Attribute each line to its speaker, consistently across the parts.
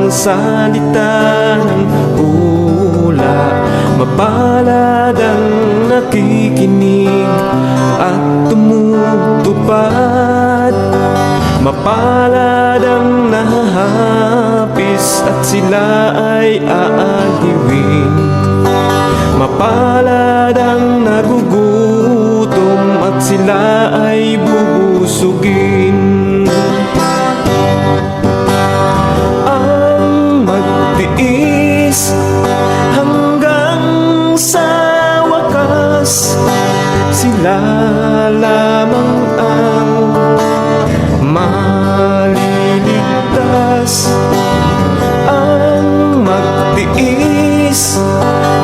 Speaker 1: salita ng hula. Mapalad ang nakikinig at tumutupad. Mapalad ang nahahapis at sila ay aaliwin. Mapalad ang nagugutom at sila ay bubusugin. Ang magtiis hanggang sa wakas, sila lamang ang maliligtas. Ang magtiis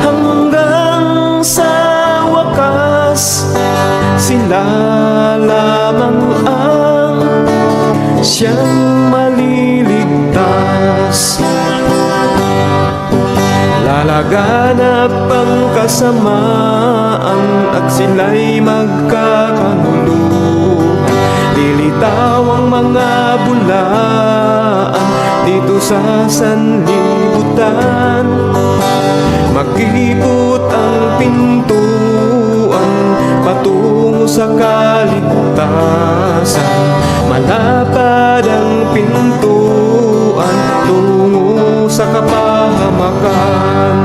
Speaker 1: hanggang sa wakas, sila lamang ang siyang maliligtas. Lalaganap ang kasamaan at sila'y magkakanuluhan. Lilitaw ang mga bulaan dito sa sanlibutan. Magkipot ang pintuan patungo sa kaligtasan. Malapad ang pintuan tungo sa kapahamakan.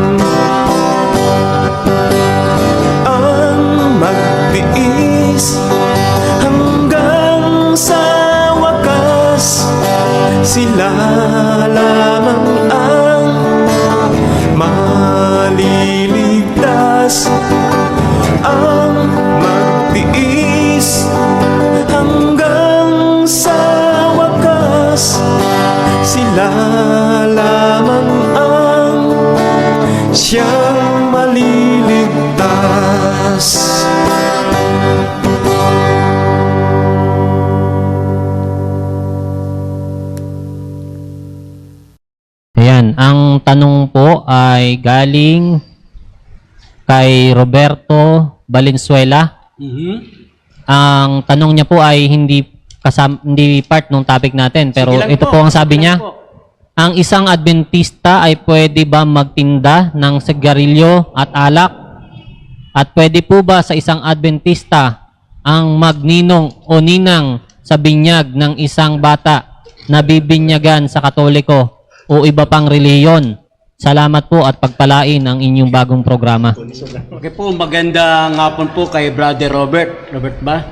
Speaker 1: Ang magtiis hanggang sa wakas, sila lamang ang maliligtas. Ang magtiis hanggang sa wakas, sila lamang ang siyang maliligtas.
Speaker 2: Ayan, ang tanong po ay galing kay Roberto Valenzuela. Ang tanong niya po ay hindi part ng topic natin, pero ito po ang sabi niya. Ang isang Adventista ay pwede ba magtinda ng sigarilyo at alak? At pwede po ba sa isang Adventista ang magninong o ninang sa binyag ng isang bata na bibinyagan sa Katoliko o iba pang reliyon? Salamat po at pagpalain ang inyong bagong programa.
Speaker 3: Okay po, magandang hapon po kay Brother Robert. Robert ba?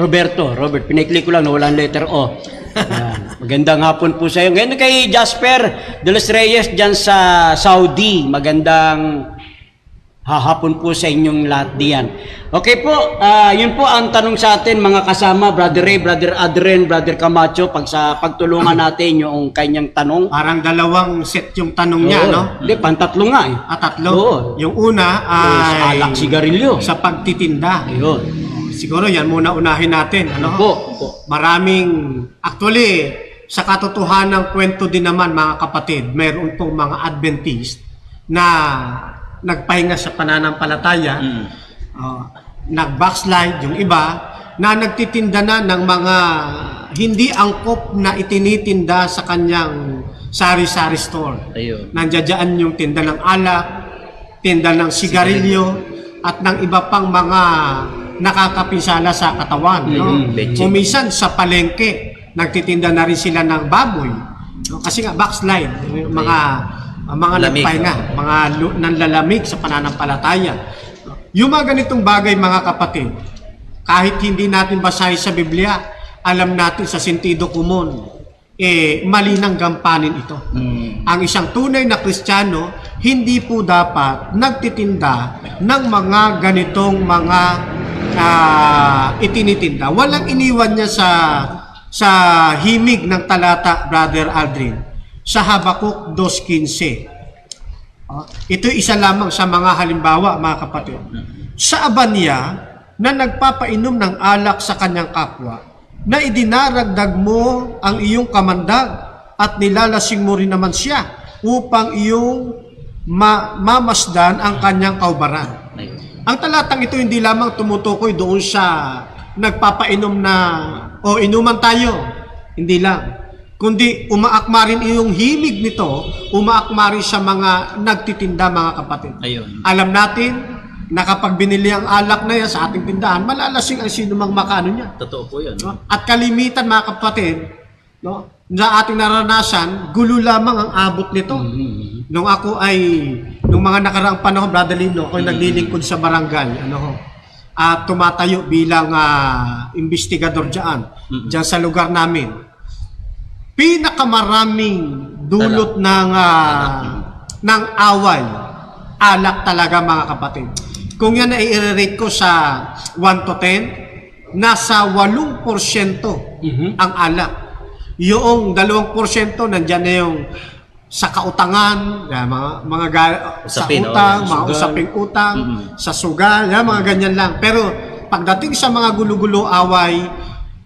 Speaker 3: Robert. Pinaikli ko lang na walang letter O. Ayan. Magandang hapon po sa iyo. Ngayon kay Jasper de los Reyes dyan sa Saudi. Magandang hapon po sa inyong lahat diyan. Okay po, yun po ang tanong sa atin mga kasama, Brother Ray, Brother Adren, Brother Camacho, pagtulungan natin yung kanyang tanong.
Speaker 4: Parang dalawang set yung tanong niya, no?
Speaker 3: Hindi, pantatlo nga eh.
Speaker 4: Tatlo.
Speaker 3: Oo.
Speaker 4: Yung una ay
Speaker 3: alak, sigarilyo.
Speaker 4: sa pagtitinda.
Speaker 3: Ayun.
Speaker 4: Siguro yan muna unahin natin, ano?
Speaker 3: Po.
Speaker 4: Actually, sa katotohanan ng kwento din naman mga kapatid, mayroon pong mga Adventist na nagpahinga sa pananampalataya, nag-backslide yung iba, na nagtitinda na ng mga hindi angkop na itinitinda sa kanyang sari-sari store.
Speaker 3: Ayun.
Speaker 4: Nandiyan yung tinda ng alak, tinda ng sigarilyo, at ng iba pang mga nakakapinsala sa katawan. No? Kumisan sa palengke, nagtitinda na rin sila ng baboy. No? Kasi nga backslide, mga nagpahinga, mga nanlalamig sa pananampalataya. Yung mga ganitong bagay mga kapatid, kahit hindi natin basahin sa Biblia, alam natin sa sentido komon, mali nang gampanin ito. Ang isang tunay na Kristiyano, hindi po dapat nagtitinda ng mga ganitong mga itinitinda. Walang iniwan niya sa himig ng talata, Brother Aldrin, sa Habakuk 2:15. Ito isa lamang sa mga halimbawa, mga kapatid. Sa Abanya, na nagpapainom ng alak sa kanyang kapwa, na idinaragdag mo ang iyong kamandag at nilalasing mo rin naman siya upang iyong mamasdan ang kanyang kaubaran. Ang talatang ito hindi lamang tumutukoy doon sa nagpapainom na, inuman tayo. Hindi lang. kundi umaakma rin yung himig nito, umaakma rin sa mga nagtitinda, mga kapatid.
Speaker 5: Ayun.
Speaker 4: Alam natin na kapag binili ang alak na yan sa ating tindahan, malalasing ang sino mang makano niya.
Speaker 5: Totoo po yun.
Speaker 4: No? At kalimitan, mga kapatid, no, na ating naranasan, gulo lamang ang abot nito. Nung ako ay, nung mga nakaraang panahon, Brother Lino, ako naglilingkod sa barangay, at tumatayo bilang investigador dyan sa lugar namin. Pinakamaraming dulot ng away, alak talaga, mga kapatid. Kung yan ay i-rate ko sa 1 to 10, nasa 8% ang alak. Yung 2% nandyan na yung sa kautangan, sa
Speaker 5: Usapin,
Speaker 4: utang,
Speaker 5: oh,
Speaker 4: mga
Speaker 3: sugal.
Speaker 4: usaping utang, sa sugal, mga ganyan lang. Pero pagdating sa mga gulo-gulo away,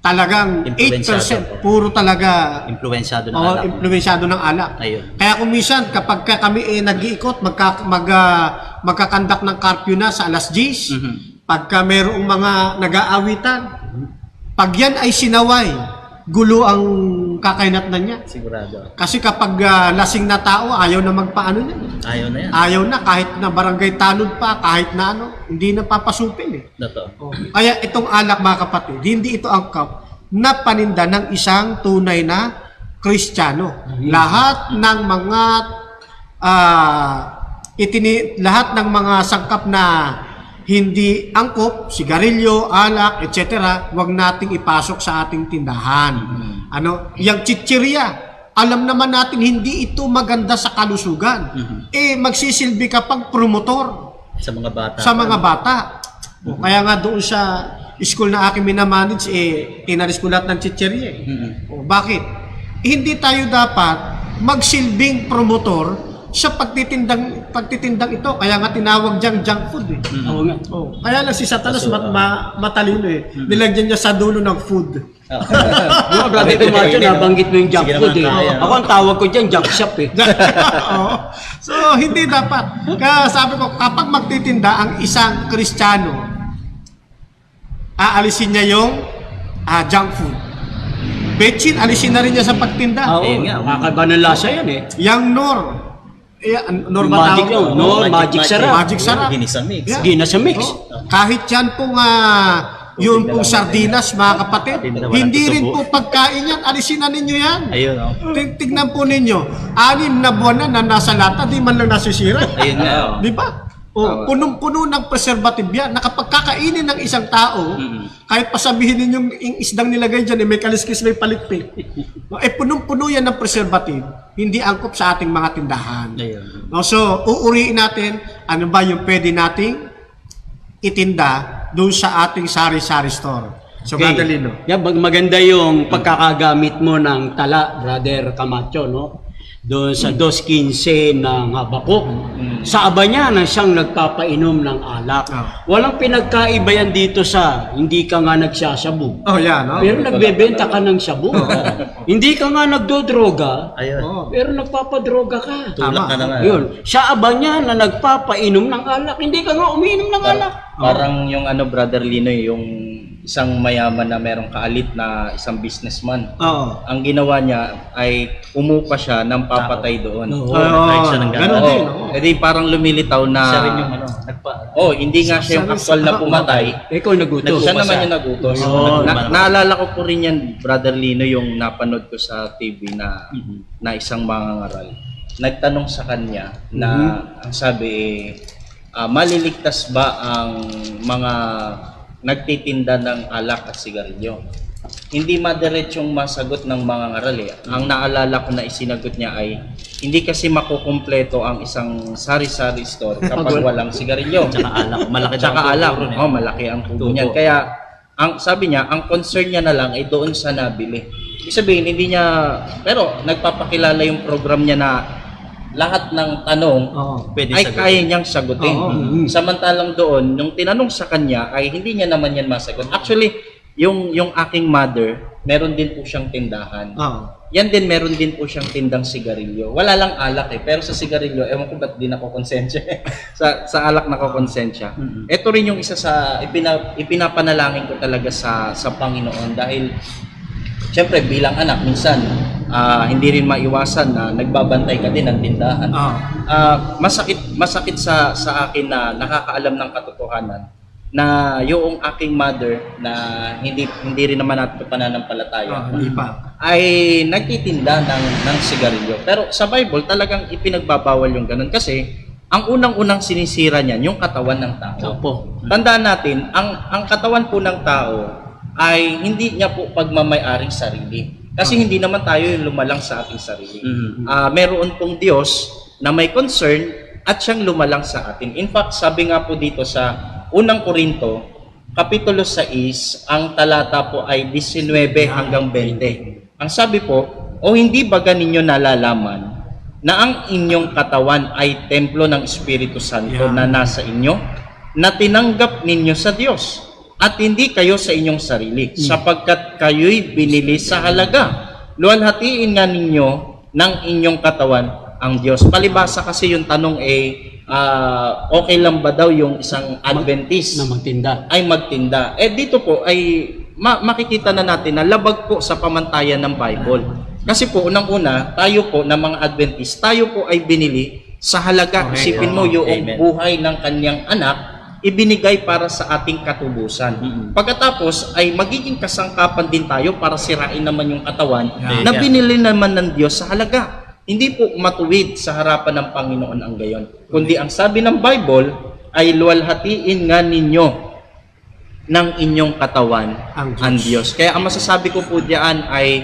Speaker 4: talagang
Speaker 5: Impluwensyado
Speaker 4: 8%, puro talaga
Speaker 5: Impluwensyado ng alak.
Speaker 4: impluwensyado ng alak.
Speaker 5: Ayun.
Speaker 4: Kaya kung minsan, kapag kami nag-iikot, magkakandak ng curfew na sa alas 10, pagka mayroong mga nag-aawitan, pag yan ay sinaway, gulo ang kakainatnan niya.
Speaker 5: Sigurado.
Speaker 4: Kasi kapag lasing na tao, ayaw na magpaano niya.
Speaker 5: Ayaw na yan.
Speaker 4: Ayaw na, kahit na barangay tanod pa, kahit na hindi na papasupin eh.
Speaker 5: Totoo.
Speaker 4: Kaya itong alak, mga kapatid, hindi ito angkop na paninda ng isang tunay na Kristiyano. Lahat ng mga lahat ng mga sangkap na hindi angkop, sigarilyo, alak, etc., wag nating ipasok sa ating tindahan. Yung chichirya, alam naman natin hindi ito maganda sa kalusugan. Magsisilbi ka pang promotor
Speaker 5: Sa mga bata.
Speaker 4: sa mga bata. Kaya nga doon sa school na aking minamanage, tinalis ko lahat ng chichirya. Bakit? Hindi tayo dapat magsilbing promotor sa pagtitindang ito. Kaya nga tinawag diyang junk food eh.
Speaker 3: Oo nga.
Speaker 4: Kaya lang si Satanas matalino eh. Nilagyan niya sa dulo ng food.
Speaker 3: Mga Brother Camacho, nabanggit mo yung junk
Speaker 5: Sige
Speaker 3: food eh.
Speaker 5: naman, kaya.
Speaker 3: Ako ang tawag ko dyan, junk shop eh.
Speaker 4: Oo. So, hindi dapat. Kaya sabi ko, kapag magtitinda ang isang Kristiyano, aalisin niya yung junk food. Betchin, alisin na rin niya sa pagtinda.
Speaker 3: Oo,
Speaker 5: Ayun nga.
Speaker 3: kakaiba ng lasa yan eh.
Speaker 4: Yang Nor ba
Speaker 3: Magic
Speaker 4: tawag?
Speaker 3: yun, no? Magic sarap.
Speaker 4: Magic sarap.
Speaker 5: Ginisa mix.
Speaker 4: Yeah.
Speaker 3: Hindi na sa mix.
Speaker 4: Kahit yan pong yun pong sardinas, mga kapatid, hindi rin po pagkain yan. Alisin na ninyo yan.
Speaker 5: Ayun, oh.
Speaker 4: Tignan po ninyo, 6 na buwan na nasa lata, di man lang nasisira.
Speaker 5: Ayun nga, oh.
Speaker 4: Di ba? Punong-puno ng preservative yan, na kapag kakainin ng isang tao, kahit pasabihin ninyong yung isdang nilagay dyan, may kaliskis, may palitpik. Punong-puno yan ng preservative, hindi angkop sa ating mga tindahan.
Speaker 5: Ayun.
Speaker 4: So, uuriin natin, ano ba yung pwede nating itinda doon sa ating sari-sari store. So, Brother Lino.
Speaker 3: Yeah, maganda yung pagkakagamit mo ng tala, Brother Camacho, no? Doon sa 2.15 ng Habakuk. Sa aba niya na siyang nagpapainom ng alak. Walang pinagkaiba yan dito sa hindi ka nga nagsasabu.
Speaker 4: Oh, yan, no?
Speaker 3: Pero nagbebenta ka ng sabu. Hindi ka nga nagdodroga,
Speaker 5: Ayun.
Speaker 3: pero nagpapadroga ka.
Speaker 5: Tulak ka na nga.
Speaker 3: Yun. Sa aba niya na nagpapainom ng alak, hindi ka nga umiinom ng alak.
Speaker 6: Parang yung Brother Lino, yung isang mayaman na merong kaalit na isang businessman.
Speaker 4: Oo.
Speaker 6: Ang ginawa niya ay umupa siya ng papatay doon.
Speaker 5: Kahit siya ng
Speaker 4: Ganun
Speaker 5: gano'n.
Speaker 4: din.
Speaker 6: Oh, edi parang lumilitaw na
Speaker 5: Siya rin yung
Speaker 6: hindi nga siya yung actual na pumatay.
Speaker 3: Ikaw nagutos.
Speaker 6: Siya naman yung nagutos. Naalala ko po rin yan, Brother Lino, yung napanood ko sa TV na isang mangangaral. Nagtanong sa kanya na ang sabi maliligtas ba ang mga nagtitinda ng alak at sigarilyo? Hindi madiretsong masagot ng mga ngaral eh. Ang naalala ko na isinagot niya ay hindi kasi makukumpleto ang isang sari-sari store kapag walang sigarilyo.
Speaker 5: Tsaka alak. Malaki
Speaker 6: Tsaka
Speaker 5: daw ang
Speaker 6: alak.
Speaker 5: tubo ron eh.
Speaker 6: Malaki ang tubo niyan. Kaya ang sabi niya, ang concern niya na lang ay doon sa nabili. Ibig sabihin, hindi niya, pero nagpapakilala yung program niya na lahat ng tanong
Speaker 5: Pwede
Speaker 6: ay
Speaker 5: sagutin.
Speaker 6: kaya niyang sagutin. Samantalang doon, yung tinanong sa kanya ay hindi niya naman yan masagot. Actually, yung aking mother, meron din po siyang tindahan. Yan din, meron din po siyang tindang sigarilyo. Wala lang alak eh, pero sa sigarilyo, ewan ko ba't di nakokonsensya. sa alak nakokonsensya. Ito rin yung isa sa ipinapanalangin ko talaga sa Panginoon dahil siyempre bilang anak, minsan hindi rin maiwasan na nagbabantay ka din ng tindahan. Masakit sa akin na nakakaalam ng katotohanan na yung aking mother na hindi rin naman natin pananampalataya
Speaker 4: Hindi pa.
Speaker 6: ay nagtitinda ng sigarilyo. Pero sa Bible talagang ipinagbabawal yung ganun kasi ang unang-unang sinisira niyan yung katawan ng tao.
Speaker 3: Opo.
Speaker 6: Tandaan natin, ang katawan po ng tao ay hindi niya po pagmamay-aring sarili. Kasi hindi naman tayo yung lumalang sa ating sarili. Meron pong Diyos na may concern at siyang lumalang sa atin. In fact, sabi nga po dito sa Unang Korinto, Kapitulo 6, ang talata po ay 19 hanggang 20. Ang sabi po, o hindi baga ninyo nalalaman na ang inyong katawan ay templo ng Espiritu Santo na nasa inyo, na tinanggap ninyo sa Diyos, at hindi kayo sa inyong sarili, sapagkat kayo'y binili sa halaga. Luwalhatiin nga ninyo ng inyong katawan ang Diyos. Palibasa kasi yung tanong okay lang ba daw yung isang Adventist
Speaker 3: Na magtinda.
Speaker 6: ay magtinda? Dito po ay makikita na natin na labag po sa pamantayan ng Bible. Kasi po, unang-una, tayo po na mga Adventist, tayo po ay binili sa halaga. Isipin mo yung buhay ng kanyang anak, ibinigay para sa ating katubusan. Pagkatapos ay magiging kasangkapan din tayo para sirain naman yung katawan na binili naman ng Diyos sa halaga. Hindi po matuwid sa harapan ng Panginoon ang gayon. Kundi ang sabi ng Bible ay luwalhatiin nga ninyo ng inyong katawan ang Diyos. Kaya ang masasabi ko po diyan ay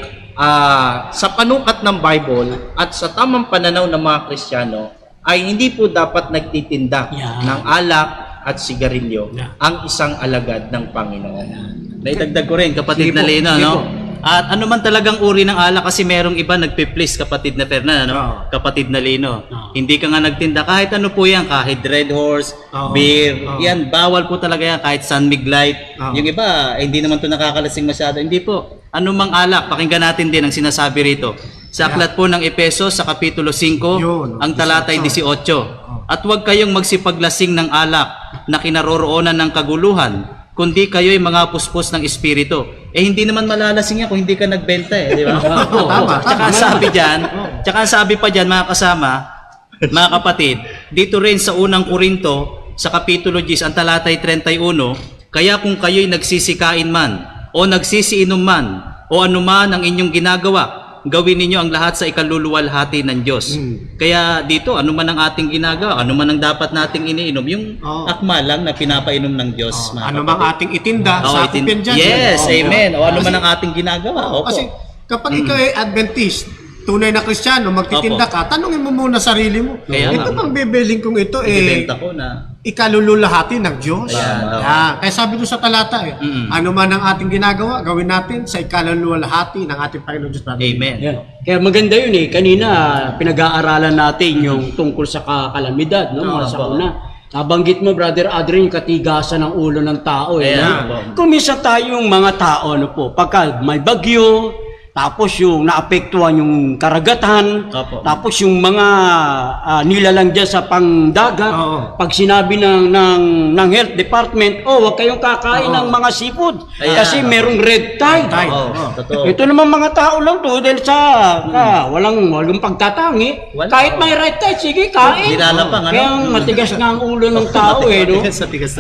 Speaker 6: sa panukat ng Bible at sa tamang pananaw ng mga Kristiyano ay hindi po dapat nagtitinda ng alak at sigarilyo ang isang alagad ng Panginoon.
Speaker 5: Naitagdag ko rin, kapatid na Lino, no? At ano man talagang uri ng alak, kasi merong iba nagpe-please, kapatid na Fernan, ano? Kapatid na Lino. Hindi ka nga nagtinda, kahit ano po yan, kahit Red Horse, beer, yan, bawal po talaga yan, kahit San Mig Light. Yung iba, hindi naman to nakakalasing masyado. Hindi po. Anumang alak, pakinggan natin din ang sinasabi rito. Sa aklat po ng Efesos, sa Kapitulo 5, ang talata ay 18. At huwag kayong magsipaglasing ng alak na kinaroroonan ng kaguluhan, kundi kayo'y mga puspos ng Espiritu. Hindi naman malalasing yan kung hindi ka nagbenta di ba? Tsaka ang sabi pa dyan, mga kasama, mga kapatid, dito rin sa Unang Korinto, sa Kapitulo 10, ang talata ay 31, kaya kung kayo'y nagsisikain man, o nagsisiinom man, o anuman ang inyong ginagawa, gawin ninyo ang lahat sa ikaluluwalhati ng Diyos. Kaya dito, ano man ang ating ginagawa, ano man ang dapat nating iniinom, yung akma lang na pinapainom ng Diyos.
Speaker 4: Ano mang ating itinda, sa ating dyan.
Speaker 5: Yes, amen. O ano man ang ating ginagawa. Opo.
Speaker 4: Kasi kapag ikaw ay Adventist, tunay na Kristiyano, magtitinda ka, tanungin mo muna sarili mo.
Speaker 5: Kaya
Speaker 4: Ito bang bibiling kong ito
Speaker 5: ibibenta ko na
Speaker 4: ikalululahati ng Diyos. Kaya sabi doon sa talata ano man ang ating ginagawa, gawin natin sa ikalululahati ng ating Panginoon Diyos.
Speaker 5: amen.
Speaker 3: Kaya maganda yun Kanina, pinag-aaralan natin yung tungkol sa kalamidad, no? Mga sa una. Nabanggit mo, Brother Adrian, yung katigasan ng ulo ng tao. Kung minsan tayong mga tao, ano po, pagka may bagyo, tapos yung naapektuhan yung karagatan, tapos yung mga nilalang dyan sa pangdagat, pag sinabi ng health department, wag kayong kakain ng mga seafood kasi merong red tide. Ito naman mga tao lang to dahil sa walang pagtatangi. Kahit may red tide, sige, kain. Kaya matigas nga ang ulo ng tao no?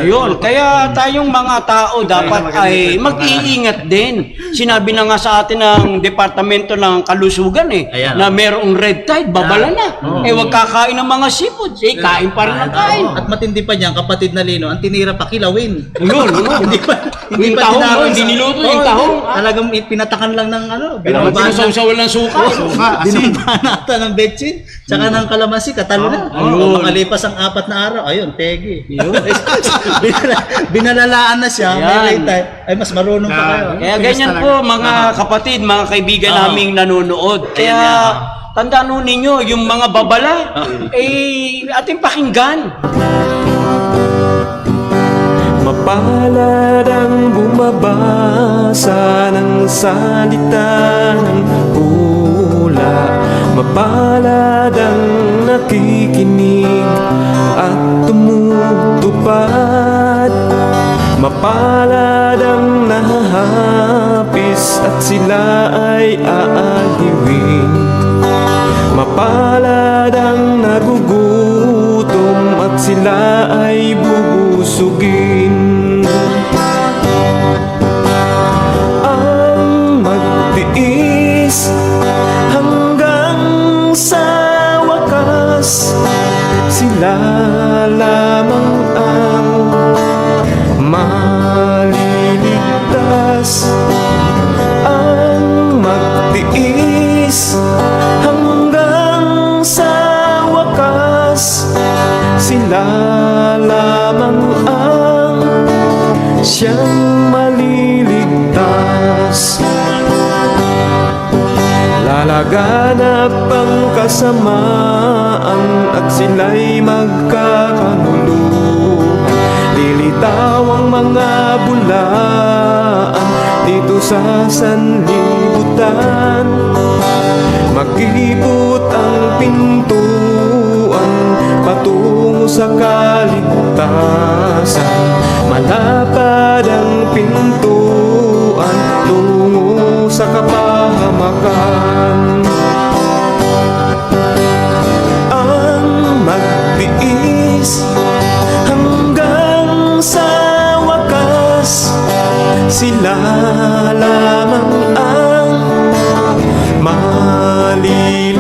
Speaker 3: Ayun, kaya tayong mga tao dapat ay mag-iingat din. Sinabi na nga sa atin ng Departamento ng Kalusugan na merong red tide, babala na. Wag kakain ng mga seafood. Kain pa rin ang kain.
Speaker 5: At matindi pa niyan, kapatid na Lino, ang tinira pa kilawin.
Speaker 3: Yun, hindi pa tinawin, hindi niluto yung tahong.
Speaker 5: Talagang pinatakan lang ng
Speaker 3: Sinasawsawan ng suka.
Speaker 5: Binambanata ng betchin, tsaka ng kalamansi, katalo na. Makalipas ang 4 na araw, ayun, tegi. Binalalaan na siya, may red tide. Ay, mas marunong pa kayo.
Speaker 3: Kaya ganyan po mga kapatid, mga kaibigan naming nanonood. Kaya tandaan nun ninyo, yung mga babala, ating pakinggan.
Speaker 1: Mapalad ang bumabasa ng salita ng pula. Mapalad ang nakikinig at tumutupad. Mapalad ang nahahapis at sila ay aaliwin. wakas, sila lamang ang maliligtas. Ang magtiis hanggang sa wakas, sila lamang ang siyang maliligtas. Lalaganap ang kasamaan at sila'y magkakanuluhan. Lilitaw ang mga bulaan dito sa sanlibutan. Mag-ipot ang pintuan patungo sa kaligtasan. Malapad ang pintuan tungo sa kapahamakan. Ang magtiis hanggang sa wakas, sila lamang ang malililigtas.